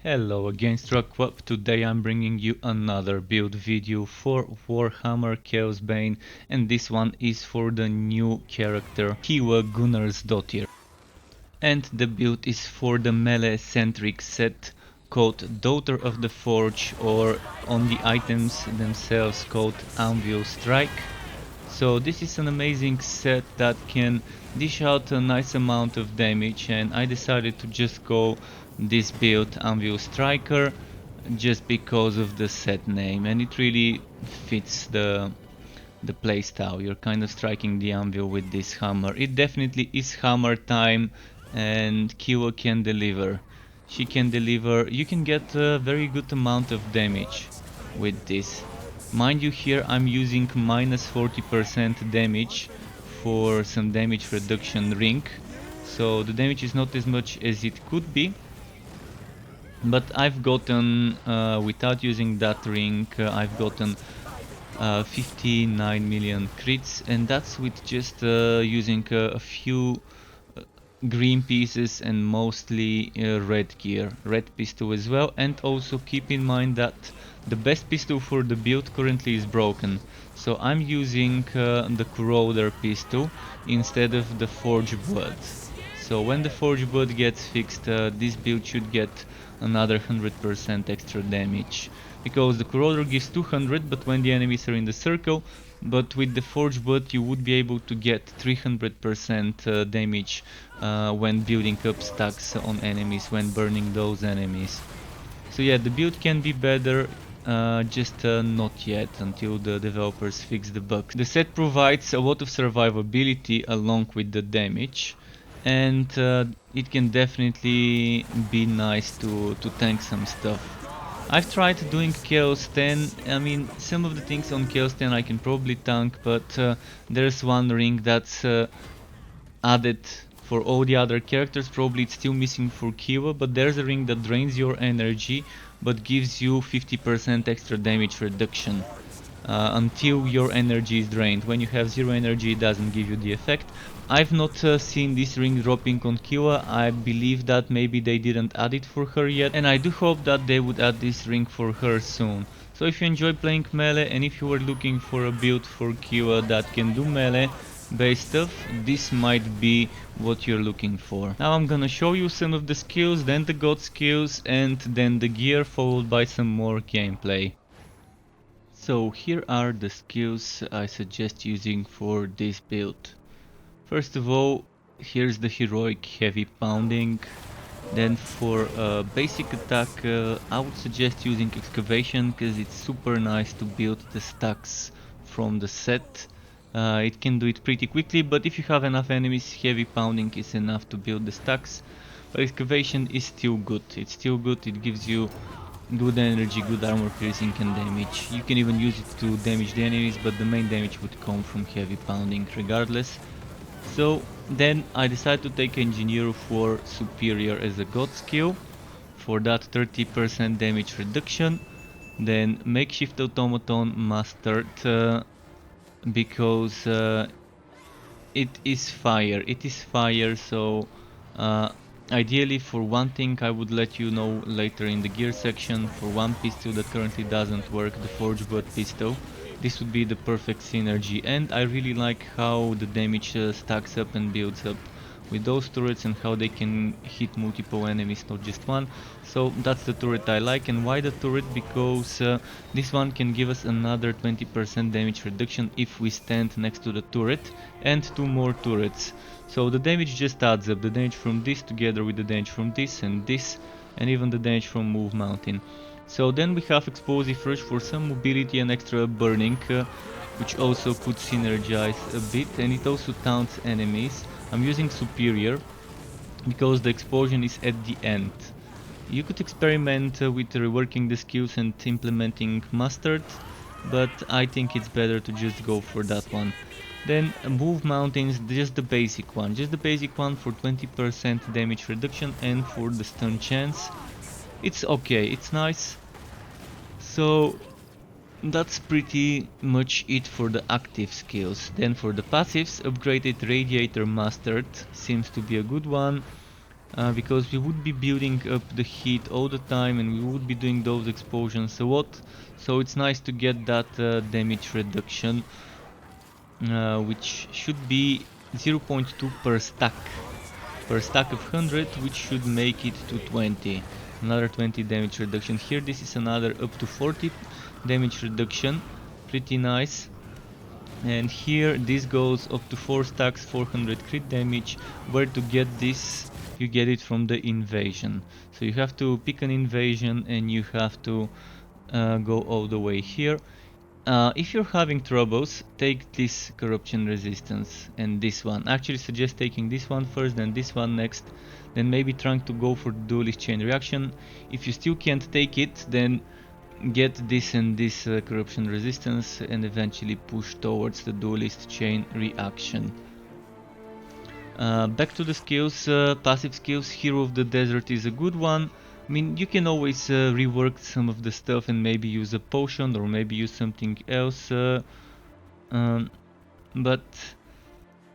Hello again, Struckwap. Today I'm bringing you another build video for Warhammer Chaosbane, and this one is for the new character Keela Gunnarsdottir. And the build is for the melee-centric set called Daughter of the Forge, or on the items themselves called Anvil Strike. So this is an amazing set that can dish out a nice amount of damage, and I decided to just go this build Anvil Striker just because of the set name, and it really fits the playstyle. You're kind of striking the anvil with this hammer. It definitely is hammer time, and Keela can deliver. She can deliver. You can get a very good amount of damage with this. Mind you, here I'm using minus 40% damage for some damage reduction ring, so the damage is not as much as it could be. But I've gotten, without using that ring, I've gotten 59 million crits, and that's with just using a few green pieces and mostly red gear, red pistol as well. And also keep in mind that the best pistol for the build currently is broken, so I'm using the Corroder pistol instead of the Forge Blood. So when the Forge Blood gets fixed, this build should get another 100% extra damage, because the Corroder gives 200 but when the enemies are in the circle, but with the Forge Blood you would be able to get 300% damage when building up stacks on enemies, when burning those enemies. So yeah, the build can be better, just not yet, until the developers fix the bugs. The set provides a lot of survivability along with the damage, and it can definitely be nice to tank some stuff. I've tried doing Chaos 10. I mean, some of the things on Chaos 10 I can probably tank, but there's one ring that's added for all the other characters. Probably it's still missing for Keela, but there's a ring that drains your energy but gives you 50% extra damage reduction until your energy is drained. When you have zero energy, it doesn't give you the effect. I've not seen this ring dropping on Keela. I believe that maybe they didn't add it for her yet, and I do hope that they would add this ring for her soon. So if you enjoy playing melee, and if you are looking for a build for Keela that can do melee based stuff, this might be what you're looking for. Now I'm gonna show you some of the skills, then the god skills, and then the gear, followed by some more gameplay. So here are the skills I suggest using for this build. First of all, here's the heroic heavy pounding. Then for basic attack, I would suggest using excavation, because it's super nice to build the stacks from the set. It can do it pretty quickly, but if you have enough enemies, heavy pounding is enough to build the stacks. But excavation is still good. It's still good. It gives you good energy, good armor piercing and damage. You can even use it to damage the enemies, but the main damage would come from heavy pounding regardless. So then I decided to take Engineer for Superior as a god skill, for that 30% damage reduction. Then Makeshift Automaton Mastered, because it is fire, so ideally for one thing I would let you know later in the gear section. For one pistol that currently doesn't work, the Forge Blood pistol, this would be the perfect synergy, and I really like how the damage stacks up and builds up with those turrets, and how they can hit multiple enemies, not just one. So that's the turret I like. And why the turret? Because this one can give us another 20% damage reduction if we stand next to the turret, and two more turrets. So the damage just adds up, the damage from this together with the damage from this, and even the damage from Move Mountain. So then we have Explosive Rush for some mobility and extra burning, which also could synergize a bit, and it also taunts enemies. I'm using Superior because the explosion is at the end. You could experiment with reworking the skills and implementing Mastered, but I think it's better to just go for that one. Then Move Mountains, just the basic one for 20% damage reduction and for the stun chance. It's okay, it's nice. So that's pretty much it for the active skills. Then for the passives, Upgraded Radiator Mastered seems to be a good one. because we would be building up the heat all the time and we would be doing those explosions a lot. So it's nice to get that damage reduction, which should be 0.2 per stack of 100, which should make it to 20. Another 20 damage reduction here. This is another up to 40 damage reduction, pretty nice. And here this goes up to 4 stacks, 400 crit damage. Where to get this? You get it from the invasion. So you have to pick an invasion and you have to go all the way here. If you're having troubles, take this corruption resistance and this one. Actually suggest taking this one first, then this one next, then maybe trying to go for the duelist chain reaction. If you still can't take it, then get this and this corruption resistance and eventually push towards the duelist chain reaction. Back to the skills, passive skills. Hero of the Desert is a good one. I mean, you can always rework some of the stuff and maybe use a potion or maybe use something else. But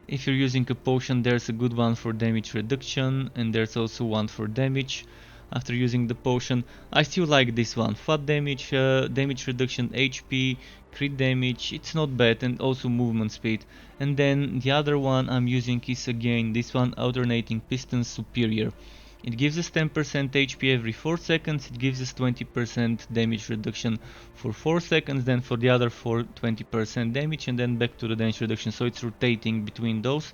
if you're using a potion, there's a good one for damage reduction and there's also one for damage. After using the potion, I still like this one. Fat damage, damage reduction, HP, crit damage, it's not bad, and also movement speed. And then the other one I'm using is again this one, alternating pistons superior. It gives us 10% HP every 4 seconds, it gives us 20% damage reduction for 4 seconds, then for the other 20% damage, and then back to the damage reduction. So it's rotating between those,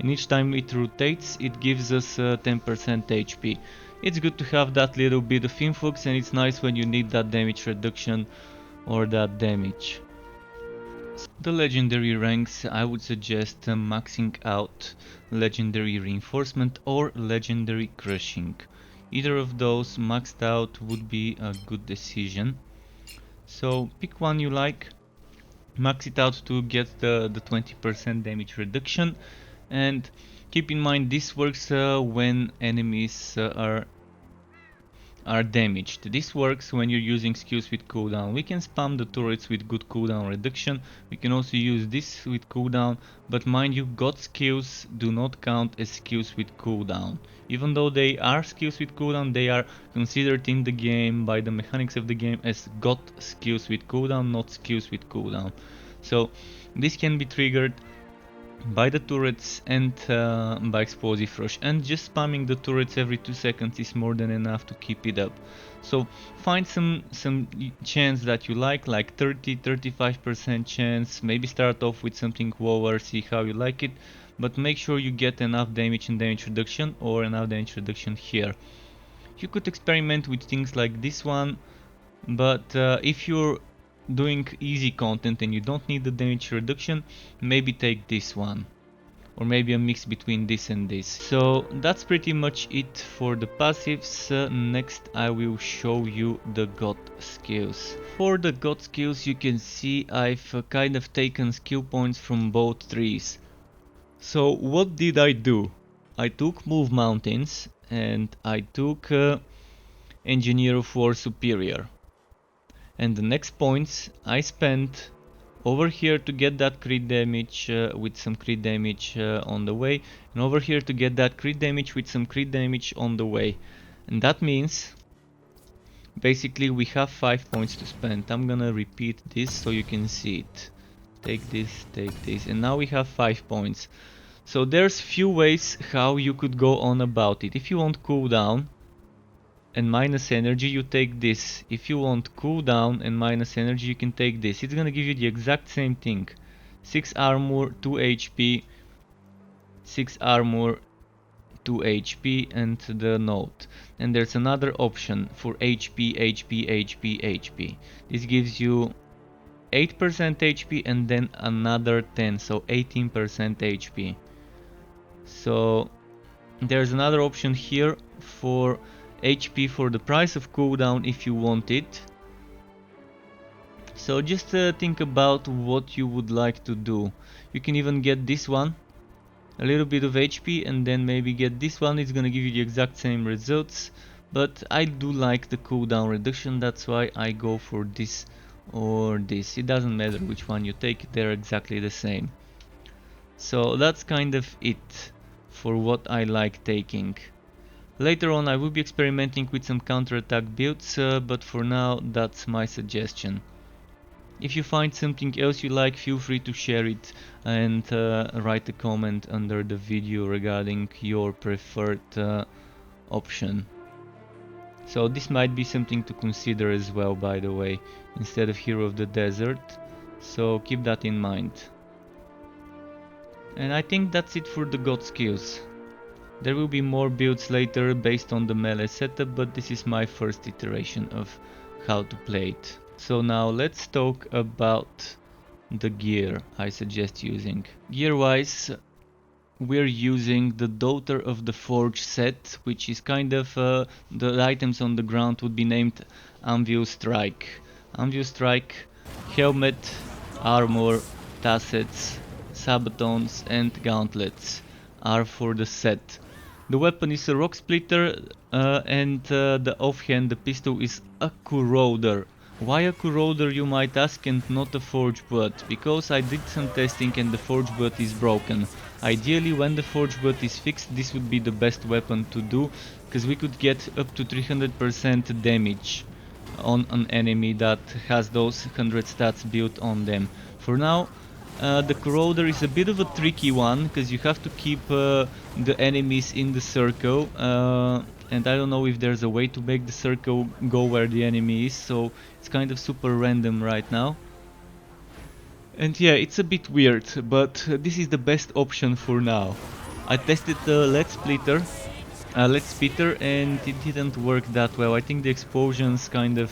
and each time it rotates it gives us 10% HP. It's good to have that little bit of influx, and it's nice when you need that damage reduction or that damage. The legendary ranks, I would suggest maxing out legendary reinforcement or legendary crushing. Either of those maxed out would be a good decision. So pick one you like, max it out to get the 20% damage reduction, and keep in mind this works when enemies are damaged. This works when you're using skills with cooldown. We can spam the turrets with good cooldown reduction. We can also use this with cooldown, but mind you, god skills do not count as skills with cooldown. Even though they are skills with cooldown, they are considered in the game by the mechanics of the game as god skills with cooldown, not skills with cooldown. So this can be triggered by the turrets and by explosive rush, and just spamming the turrets every 2 seconds is more than enough to keep it up. So find some chance that you like 30-35% chance, maybe start off with something lower, see how you like it, but make sure you get enough damage and damage reduction, or enough damage reduction here. You could experiment with things like this one, but if you're doing easy content and you don't need the damage reduction, maybe take this one, or maybe a mix between this and this. So that's pretty much it for the passives. Next I will show you the god skills. For the god skills, you can see I've kind of taken skill points from both trees. So what did I do? I took Move Mountains and I took Engineer of War Superior. And the next points I spent over here to get that crit damage with some crit damage on the way, and over here to get that crit damage with some crit damage on the way. And that means basically we have 5 points to spend. I'm gonna repeat this so you can see it. Take this, and now we have 5 points. So there's few ways how you could go on about it. If you want cooldown and minus energy, you take this. If you want cooldown and minus energy, you can take this. It's gonna give you the exact same thing. 6 armor, 2 HP, 6 armor, 2 HP, and the note. And there's another option for HP, HP, HP, HP. This gives you 8% HP and then another 10, so 18% HP. So there's another option here for HP for the price of cooldown if you want it. So just think about what you would like to do. You can even get this one, a little bit of HP, and then maybe get this one. It's gonna give you the exact same results, but I do like the cooldown reduction, that's why I go for this or this. It doesn't matter which one you take, they're exactly the same. So that's kind of it for what I like taking. Later on I will be experimenting with some counterattack builds, but for now that's my suggestion. If you find something else you like, feel free to share it and write a comment under the video regarding your preferred option. So this might be something to consider as well, by the way, instead of Hero of the Desert. So keep that in mind. And I think that's it for the god skills. There will be more builds later based on the melee setup, but this is my first iteration of how to play it. So now let's talk about the gear I suggest using. Gear wise, we're using the Daughter of the Forge set, which is kind of the items on the ground would be named Anvil Strike. Anvil Strike, helmet, armor, tassets, sabatons and gauntlets are for the set. The weapon is a rock splitter and the offhand, the pistol, is a corroder. Why a corroder, you might ask, and not a forge butt? Because I did some testing and the forge butt is broken. Ideally, when the forge butt is fixed, this would be the best weapon to do, because we could get up to 300% damage on an enemy that has those 100 stats built on them. For now, the corroder is a bit of a tricky one, because you have to keep the enemies in the circle, and I don't know if there's a way to make the circle go where the enemy is, so it's kind of super random right now. And yeah, it's a bit weird, but this is the best option for now. I tested the Let's Splitter, Let's Spitter, and it didn't work that well. I think the explosions kind of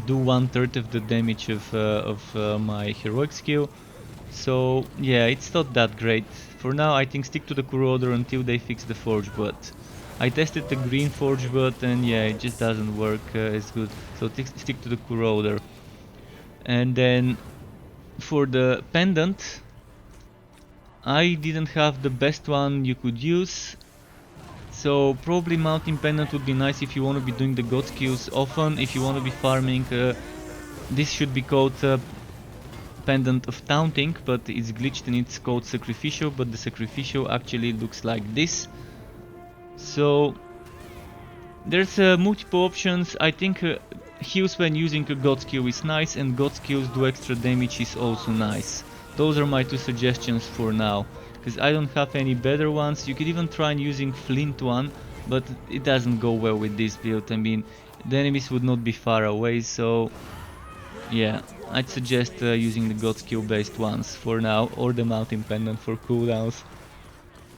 do 1/3 of the damage of my heroic skill. So yeah, it's not that great. For now I think stick to the corroder until they fix the forge butt. I tested the green forge butt and yeah, it just doesn't work as good. So stick to the corroder. And then for the pendant, I didn't have the best one you could use. So probably mountain pendant would be nice if you want to be doing the god skills often. If you want to be farming, this should be called Pendant of Taunting, but it's glitched and it's called Sacrificial, but the Sacrificial actually looks like this. So there's multiple options. I think heals when using a god skill is nice, and god skills do extra damage is also nice. Those are my two suggestions for now, because I don't have any better ones. You could even try using Flint one, but it doesn't go well with this build. I mean, the enemies would not be far away, so yeah, I'd suggest using the god skill based ones for now, or the mountain pendant for cooldowns.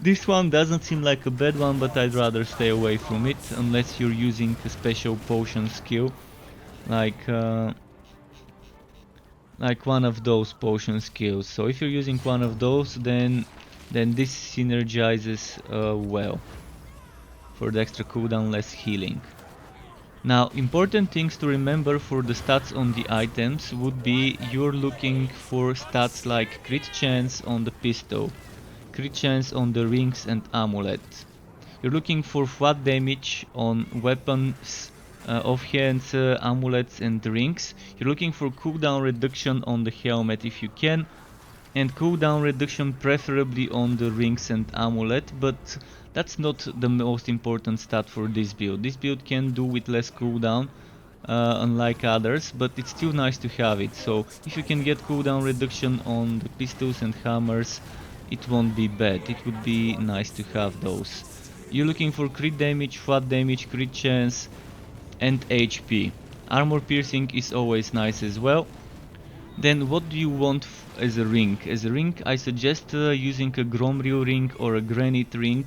This one doesn't seem like a bad one, but I'd rather stay away from it unless you're using a special potion skill, like one of those potion skills. So if you're using one of those, then this synergizes well for the extra cooldown, less healing. Now, important things to remember for the stats on the items would be you're looking for stats like crit chance on the pistol, crit chance on the rings and amulet. You're looking for flat damage on weapons, offhands, amulets and rings. You're looking for cooldown reduction on the helmet if you can, and cooldown reduction preferably on the rings and amulet, but that's not the most important stat for this build. This build can do with less cooldown, unlike others, but it's still nice to have it. So if you can get cooldown reduction on the pistols and hammers, it won't be bad. It would be nice to have those. You're looking for crit damage, flat damage, crit chance and HP. Armor piercing is always nice as well. Then what do you want as a ring? As a ring, I suggest using a Gromril ring or a Granite ring.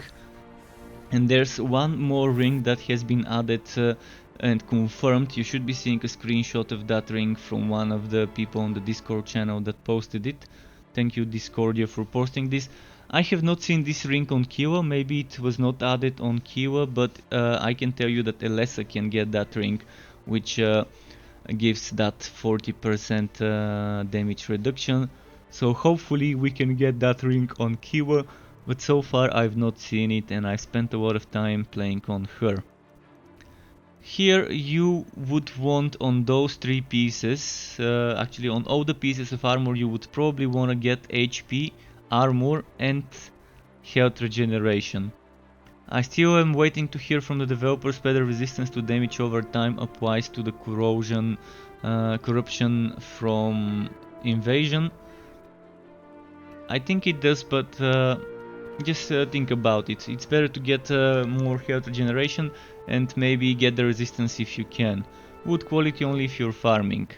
And there's one more ring that has been added and confirmed. You should be seeing a screenshot of that ring from one of the people on the Discord channel that posted it. Thank you, Discordia, for posting this. I have not seen this ring on Keela. Maybe it was not added on Keela, but I can tell you that Elessa can get that ring, which gives that 40% damage reduction. So hopefully we can get that ring on Keela, but so far I've not seen it and I spent a lot of time playing on her. Here you would want on those three pieces, actually on all the pieces of armor, you would probably want to get HP, armor and health regeneration. I still am waiting to hear from the developers whether resistance to damage over time applies to the corruption from invasion. I think it does, but just think about it. It's better to get more health regeneration and maybe get the resistance if you can. Wood quality only if you're farming.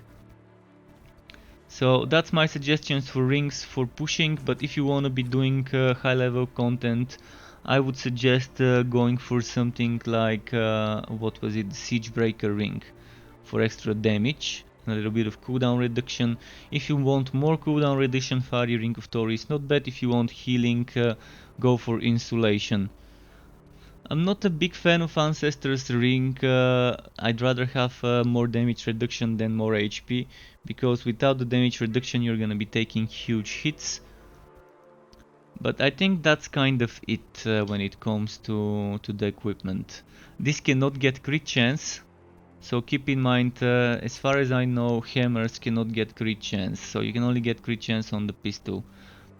So that's my suggestions for rings for pushing, but if you want to be doing high level content, I would suggest going for something like, what was it, Siege Breaker ring for extra damage, a little bit of cooldown reduction. If you want more cooldown reduction, Fiery Ring of Tori is not bad. If you want healing, go for Insulation. I'm not a big fan of Ancestor's Ring. I'd rather have more damage reduction than more HP, because without the damage reduction you're gonna be taking huge hits. But I think that's kind of it when it comes to the equipment. This cannot get crit chance, so keep in mind, as far as I know, hammers cannot get crit chance, so you can only get crit chance on the pistol.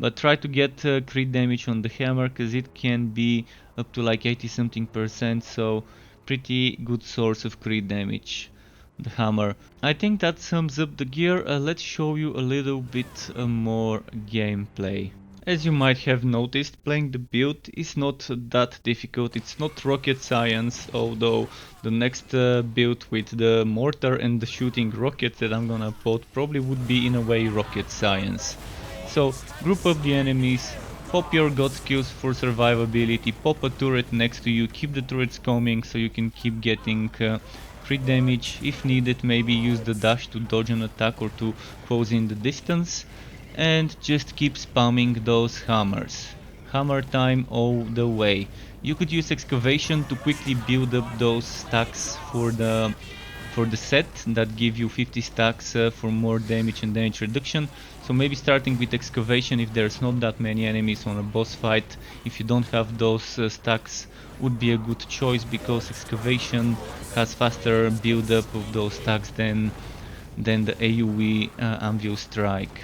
But try to get crit damage on the hammer, because it can be up to like 80 something %, so pretty good source of crit damage, the hammer. I think that sums up the gear. Let's show you a little bit more gameplay. As you might have noticed, playing the build is not that difficult. It's not rocket science, although the next build with the mortar and the shooting rockets that I'm gonna upload probably would be in a way rocket science. So group up the enemies, pop your god skills for survivability, pop a turret next to you, keep the turrets coming so you can keep getting crit damage. If needed, maybe use the dash to dodge an attack or to close in the distance. And just keep spamming those hammers. Hammer time all the way. You could use excavation to quickly build up those stacks for the set that give you 50 stacks for more damage and damage reduction. So maybe starting with excavation if there's not that many enemies on a boss fight, if you don't have those stacks, would be a good choice, because excavation has faster build up of those stacks than the AoE Anvil strike.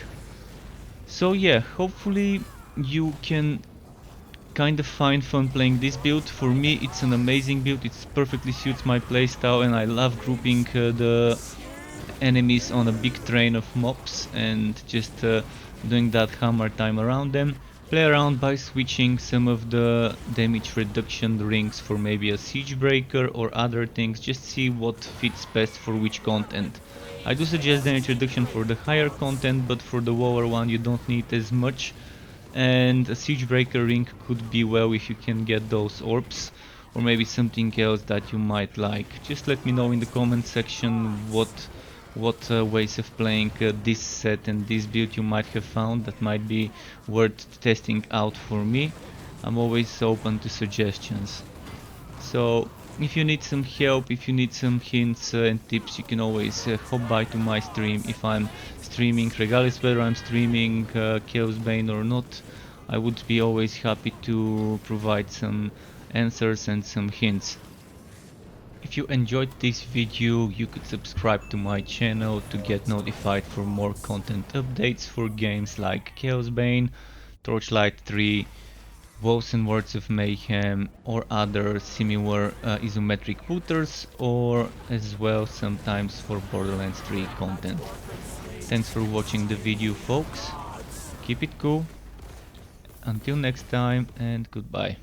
So yeah, hopefully you can kind of find fun playing this build. For me it's an amazing build, it perfectly suits my playstyle, and I love grouping the enemies on a big train of mobs and just doing that hammer time around them. Play around by switching some of the damage reduction rings for maybe a siege breaker or other things, just see what fits best for which content. I do suggest damage reduction for the higher content, but for the lower one you don't need as much, and a siege breaker ring could be well if you can get those orbs, or maybe something else that you might like. Just let me know in the comment section what ways of playing this set and this build you might have found that might be worth testing out for me. I'm always open to suggestions. So if you need some help, if you need some hints and tips, you can always hop by to my stream if I'm streaming, regardless whether I'm streaming Chaosbane or not. I would be always happy to provide some answers and some hints. If you enjoyed this video, you could subscribe to my channel to get notified for more content updates for games like Chaosbane, Torchlight 3, Wolves and Words of Mayhem, or other similar isometric shooters, or as well sometimes for Borderlands 3 content. Thanks for watching the video, folks. Keep it cool. Until next time, and goodbye.